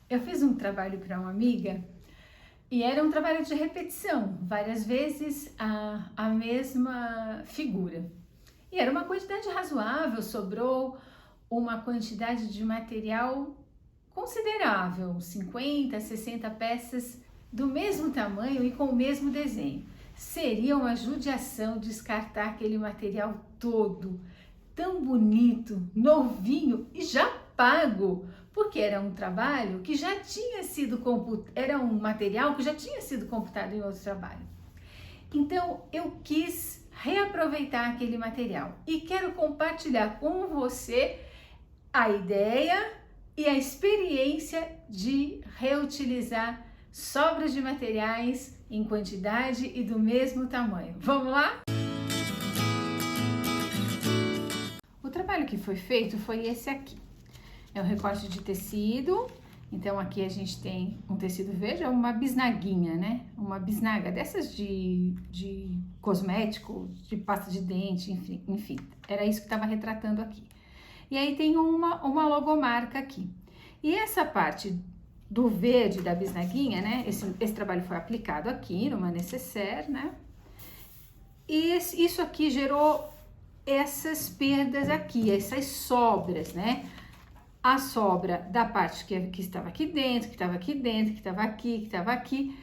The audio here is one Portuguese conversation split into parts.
Eu fiz um trabalho para uma amiga e era um trabalho de repetição, várias vezes a mesma figura. E era uma quantidade razoável, sobrou uma quantidade de material considerável, 50, 60 peças do mesmo tamanho e com o mesmo desenho. Seria uma judiação descartar aquele material todo, tão bonito, novinho e já pago, porque era um trabalho que já tinha sido era um material que já tinha sido computado em outro trabalho. Então eu quis reaproveitar aquele material e quero compartilhar com você a ideia e a experiência de reutilizar sobras de materiais em quantidade e do mesmo tamanho. Vamos lá? O trabalho que foi feito foi esse aqui. É um recorte de tecido. Então aqui a gente tem um tecido verde, é uma bisnaguinha, né? Uma bisnaga dessas de cosmético, de pasta de dente, enfim. Era isso que estava retratando aqui. E aí tem uma logomarca aqui. E essa parte do verde da bisnaguinha, né? Esse trabalho foi aplicado aqui numa necessaire, né? E isso aqui gerou essas perdas aqui, essas sobras, né? A sobra da parte que estava aqui dentro, que estava aqui dentro, que estava aqui, que estava aqui.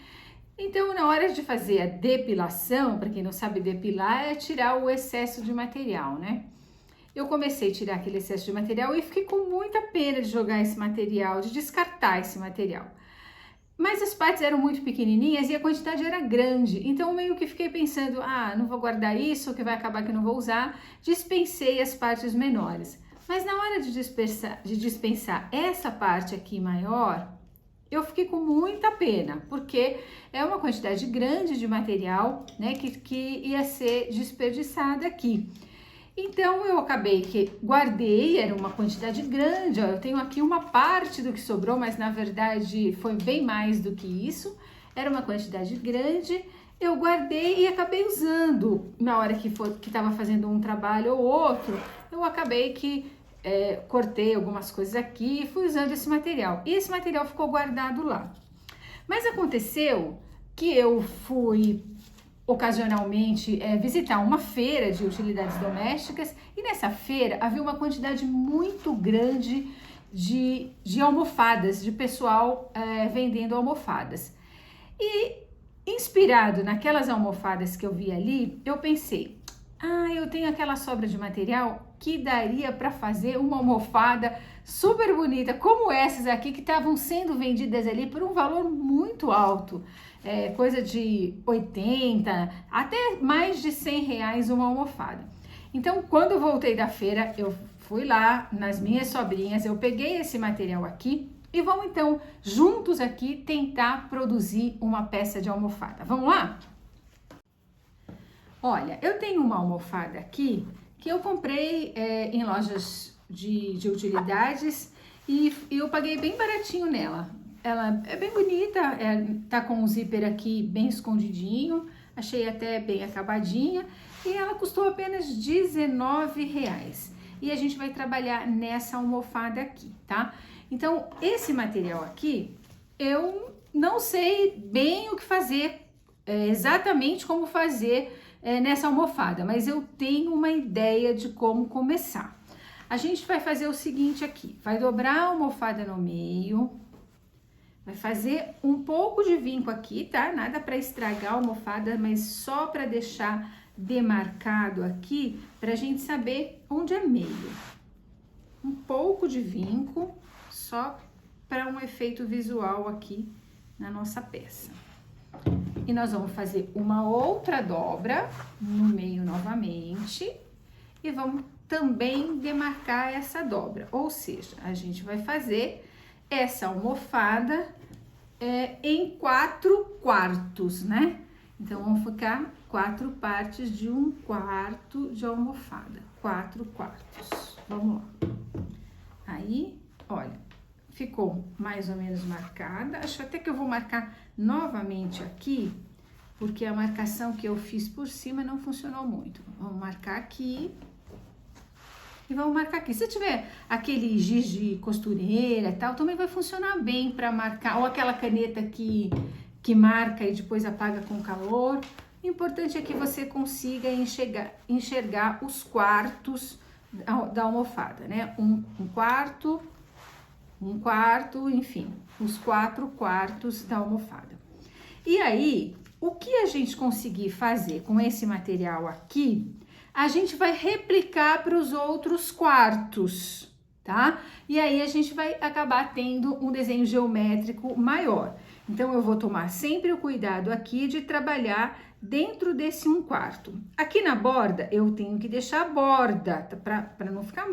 Então, na hora de fazer a depilação, para quem não sabe depilar, é tirar o excesso de material, né? Eu comecei a tirar aquele excesso de material e fiquei com muita pena de jogar esse material, de descartar esse material. Mas as partes eram muito pequenininhas e a quantidade era grande, então meio que fiquei pensando, não vou guardar isso, que vai acabar que não vou usar, dispensei as partes menores. Mas na hora de dispensar essa parte aqui maior, eu fiquei com muita pena, porque é uma quantidade grande de material, né, que ia ser desperdiçada aqui. Então eu acabei que guardei, era uma quantidade grande, ó, eu tenho aqui uma parte do que sobrou, mas na verdade foi bem mais do que isso, era uma quantidade grande, eu guardei e acabei usando na hora que estava fazendo um trabalho ou outro, eu acabei que cortei algumas coisas aqui e fui usando esse material, e esse material ficou guardado lá. Mas aconteceu que eu fui ocasionalmente visitar uma feira de utilidades domésticas e nessa feira havia uma quantidade muito grande de almofadas, de pessoal vendendo almofadas. E inspirado naquelas almofadas que eu vi ali, eu pensei, eu tenho aquela sobra de material que daria para fazer uma almofada super bonita, como essas aqui que estavam sendo vendidas ali por um valor muito alto. Coisa de 80, até mais de 100 reais uma almofada. Então, quando eu voltei da feira, eu fui lá nas minhas sobrinhas, eu peguei esse material aqui e vamos então, juntos aqui, tentar produzir uma peça de almofada. Vamos lá? Olha, eu tenho uma almofada aqui que eu comprei em lojas de utilidades e eu paguei bem baratinho nela. Ela é bem bonita, tá com o zíper aqui bem escondidinho, achei até bem acabadinha e ela custou apenas R$19. E a gente vai trabalhar nessa almofada aqui, tá? Então, esse material aqui, eu não sei bem o que fazer, exatamente como fazer nessa almofada, mas eu tenho uma ideia de como começar. A gente vai fazer o seguinte aqui, vai dobrar a almofada no meio, vai fazer um pouco de vinco aqui, tá? Nada para estragar a almofada, mas só para deixar demarcado aqui, pra gente saber onde é meio. Um pouco de vinco, só para um efeito visual aqui na nossa peça. E nós vamos fazer uma outra dobra no meio novamente e vamos também demarcar essa dobra, ou seja, a gente vai fazer essa almofada em 4/4, né? Então, vão ficar 4 partes de 1/4 de almofada, 4/4. Vamos lá. Aí, olha, ficou mais ou menos marcada. Acho até que eu vou marcar novamente aqui, porque a marcação que eu fiz por cima não funcionou muito. Vamos marcar aqui. E vamos marcar aqui. Se tiver aquele giz de costureira e tal, também vai funcionar bem para marcar. Ou aquela caneta que marca e depois apaga com calor. O importante é que você consiga enxergar os quartos da almofada, né? Um quarto, enfim, os 4 quartos da almofada. E aí, o que a gente conseguir fazer com esse material aqui, a gente vai replicar para os outros quartos, tá? E aí a gente vai acabar tendo um desenho geométrico maior. Então, eu vou tomar sempre o cuidado aqui de trabalhar dentro desse 1/4. Aqui na borda, eu tenho que deixar a borda, para não ficar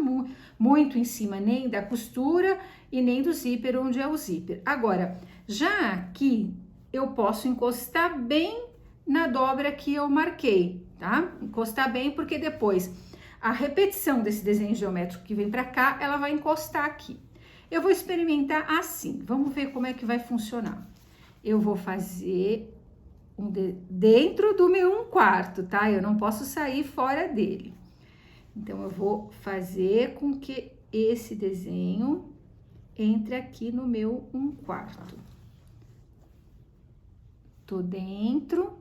muito em cima nem da costura e nem do zíper, onde é o zíper. Agora, já aqui, eu posso encostar bem na dobra que eu marquei, tá? Encostar bem, porque depois a repetição desse desenho geométrico que vem para cá, ela vai encostar aqui. Eu vou experimentar assim, vamos ver como é que vai funcionar. Eu vou fazer dentro do meu 1/4, tá? Eu não posso sair fora dele. Então, eu vou fazer com que esse desenho entre aqui no meu 1/4. Tô dentro.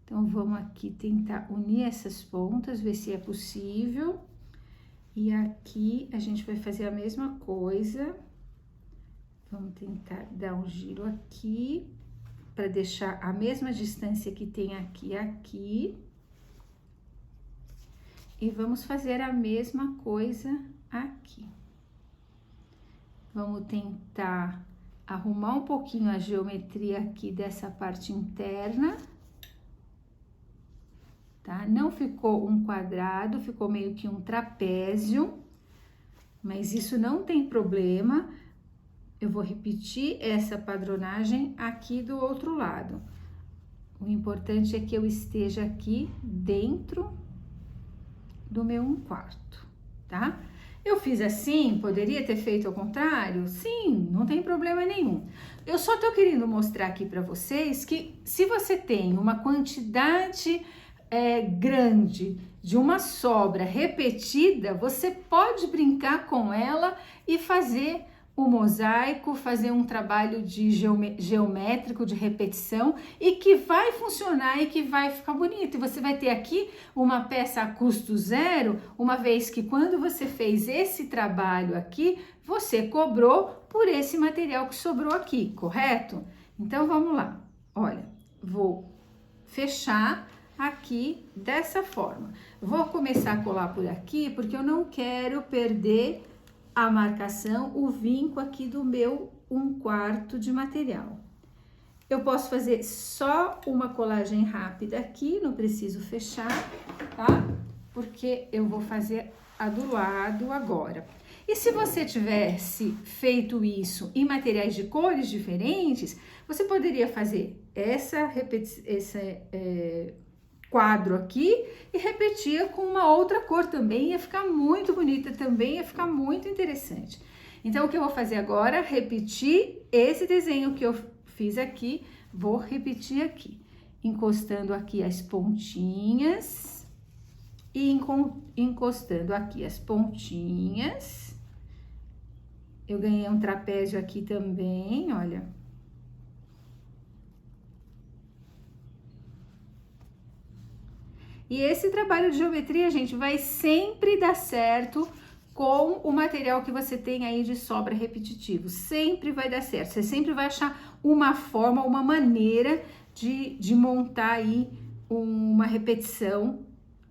Então, vamos aqui tentar unir essas pontas, ver se é possível. E aqui, a gente vai fazer a mesma coisa. Vamos tentar dar um giro aqui, para deixar a mesma distância que tem aqui. E vamos fazer a mesma coisa aqui. Vamos tentar arrumar um pouquinho a geometria aqui dessa parte interna, tá? Não ficou um quadrado, ficou meio que um trapézio, mas isso não tem problema. Eu vou repetir essa padronagem aqui do outro lado. O importante é que eu esteja aqui dentro do meu 1/4, tá? Eu fiz assim, poderia ter feito ao contrário? Sim, não tem problema nenhum. Eu só tô querendo mostrar aqui para vocês que se você tem uma quantidade grande de uma sobra repetida, você pode brincar com ela e fazer o mosaico, fazer um trabalho de geométrico, de repetição, e que vai funcionar e que vai ficar bonito. E você vai ter aqui uma peça a custo zero, uma vez que quando você fez esse trabalho aqui, você cobrou por esse material que sobrou aqui, correto? Então, vamos lá. Olha, vou fechar aqui dessa forma. Vou começar a colar por aqui, porque eu não quero perder a marcação, o vinco aqui do meu 1/4 de material. Eu posso fazer só uma colagem rápida aqui, não preciso fechar, tá? Porque eu vou fazer a do lado agora. E se você tivesse feito isso em materiais de cores diferentes, você poderia fazer quadro aqui e repetia com uma outra cor também, ia ficar muito bonita também, ia ficar muito interessante. Então, o que eu vou fazer agora? Repetir esse desenho que eu fiz aqui, vou repetir aqui, encostando aqui as pontinhas e encostando aqui as pontinhas. Eu ganhei um trapézio aqui também, olha. E esse trabalho de geometria, gente, vai sempre dar certo com o material que você tem aí de sobra repetitivo. Sempre vai dar certo. Você sempre vai achar uma forma, uma maneira de montar aí uma repetição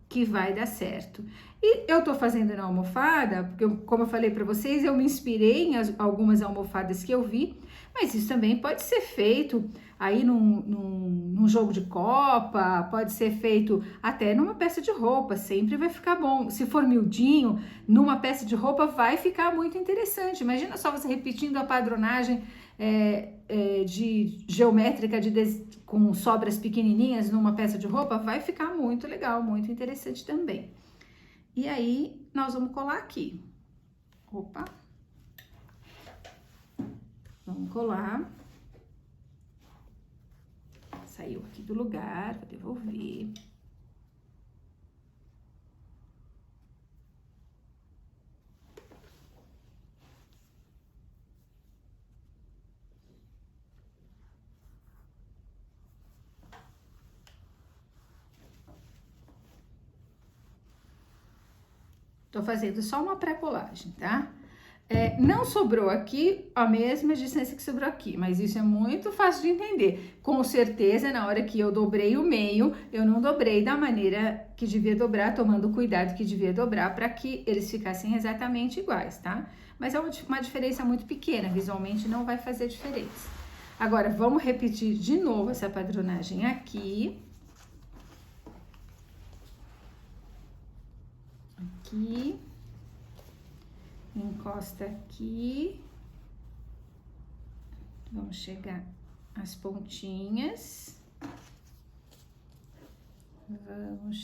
que vai dar certo. E eu tô fazendo na almofada, porque como eu falei para vocês, eu me inspirei em algumas almofadas que eu vi, mas isso também pode ser feito aí num jogo de copa, pode ser feito até numa peça de roupa, sempre vai ficar bom. Se for miudinho, numa peça de roupa vai ficar muito interessante. Imagina só você repetindo a padronagem de geométrica com sobras pequenininhas numa peça de roupa, vai ficar muito legal, muito interessante também. E aí, nós vamos colar aqui. Opa! Vamos colar. Saiu aqui do lugar, vou devolver. Tô fazendo só uma pré-colagem, tá? Não sobrou aqui a mesma distância que sobrou aqui, mas isso é muito fácil de entender. Com certeza, na hora que eu dobrei o meio, eu não dobrei da maneira que devia dobrar, tomando o cuidado que devia dobrar para que eles ficassem exatamente iguais, tá? Mas é uma diferença muito pequena, visualmente não vai fazer diferença. Agora, vamos repetir de novo essa padronagem aqui. Aqui. Encosta aqui, vamos chegar às pontinhas, e vamos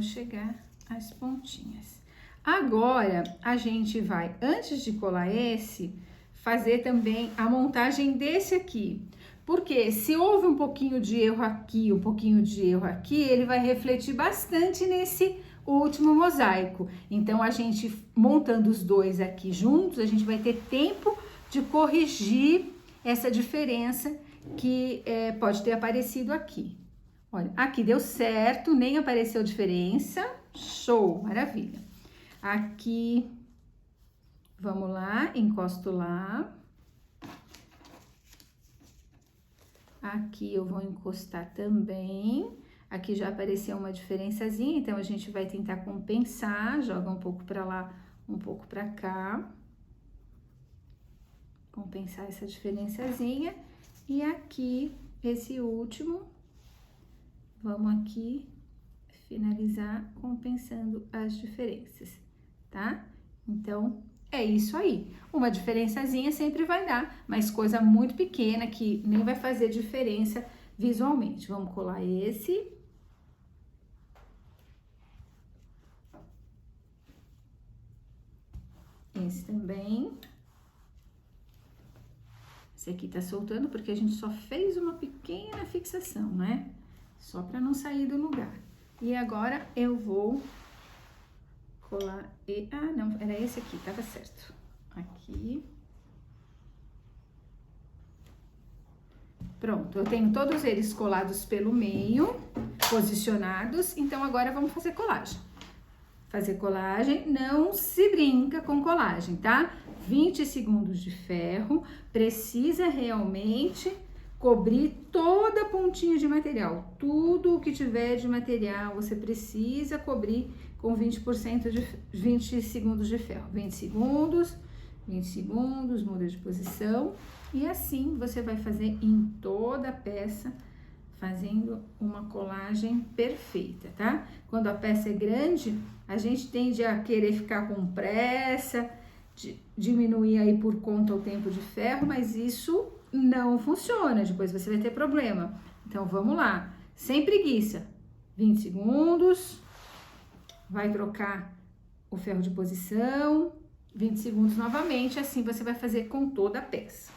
chegar às pontinhas. Agora, a gente vai, antes de colar esse, fazer também a montagem desse aqui. Porque se houve um pouquinho de erro aqui, um pouquinho de erro aqui, ele vai refletir bastante nesse último mosaico. Então, a gente montando os dois aqui juntos, a gente vai ter tempo de corrigir essa diferença que pode ter aparecido aqui. Olha, aqui deu certo, nem apareceu diferença. Show, maravilha. Aqui, vamos lá, encosto lá. Aqui eu vou encostar também. Aqui já apareceu uma diferençazinha, então a gente vai tentar compensar, joga um pouco para lá, um pouco para cá. Compensar essa diferençazinha. E aqui, esse último, vamos aqui finalizar compensando as diferenças, tá? Então, é isso aí. Uma diferençazinha sempre vai dar, mas coisa muito pequena que nem vai fazer diferença visualmente. Vamos colar esse. Esse também. Esse aqui tá soltando porque a gente só fez uma pequena fixação, né? Só para não sair do lugar. E agora eu vou colar e... Ah, não, era esse aqui, tava certo. Aqui. Pronto, eu tenho todos eles colados pelo meio, posicionados. Então, agora vamos fazer colagem. Fazer colagem, não se brinca com colagem, tá? 20 segundos de ferro, precisa realmente cobrir toda a pontinha de material. Tudo o que tiver de material, você precisa cobrir com 20% de 20 segundos de ferro. 20 segundos, muda de posição. E assim você vai fazer em toda a peça, fazendo uma colagem perfeita, tá? Quando a peça é grande, a gente tende a querer ficar com pressa, diminuir aí por conta o tempo de ferro, mas isso não funciona, depois você vai ter problema. Então, vamos lá, sem preguiça, 20 segundos, vai trocar o ferro de posição, 20 segundos novamente, assim você vai fazer com toda a peça.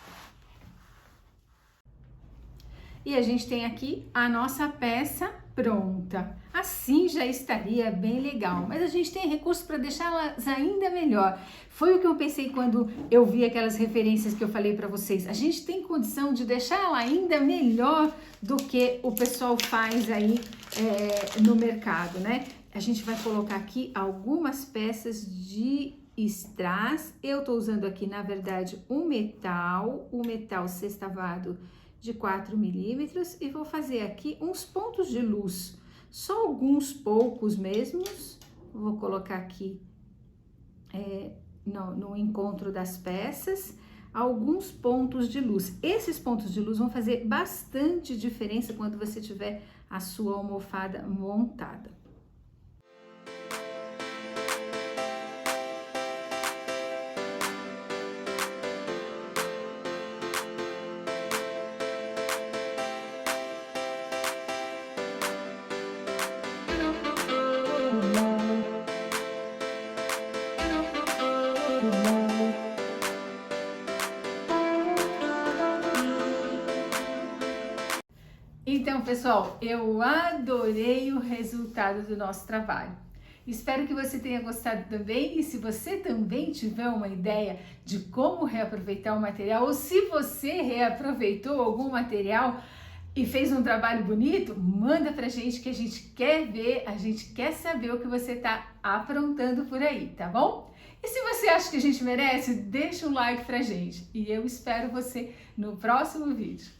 E a gente tem aqui a nossa peça pronta. Assim já estaria bem legal, mas a gente tem recursos para deixá-las ainda melhor. Foi o que eu pensei quando eu vi aquelas referências que eu falei para vocês. A gente tem condição de deixá-la ainda melhor do que o pessoal faz aí no mercado, né? A gente vai colocar aqui algumas peças de strass. Eu tô usando aqui, na verdade, o metal sextavado de 4 milímetros e vou fazer aqui uns pontos de luz, só alguns poucos mesmos. Vou colocar aqui no encontro das peças, alguns pontos de luz. Esses pontos de luz vão fazer bastante diferença quando você tiver a sua almofada montada. Então, pessoal, eu adorei o resultado do nosso trabalho. Espero que você tenha gostado também, e se você também tiver uma ideia de como reaproveitar o material, ou se você reaproveitou algum material, e fez um trabalho bonito, manda pra gente que a gente quer ver, a gente quer saber o que você tá aprontando por aí, tá bom? E se você acha que a gente merece, deixa um like pra gente. E eu espero você no próximo vídeo.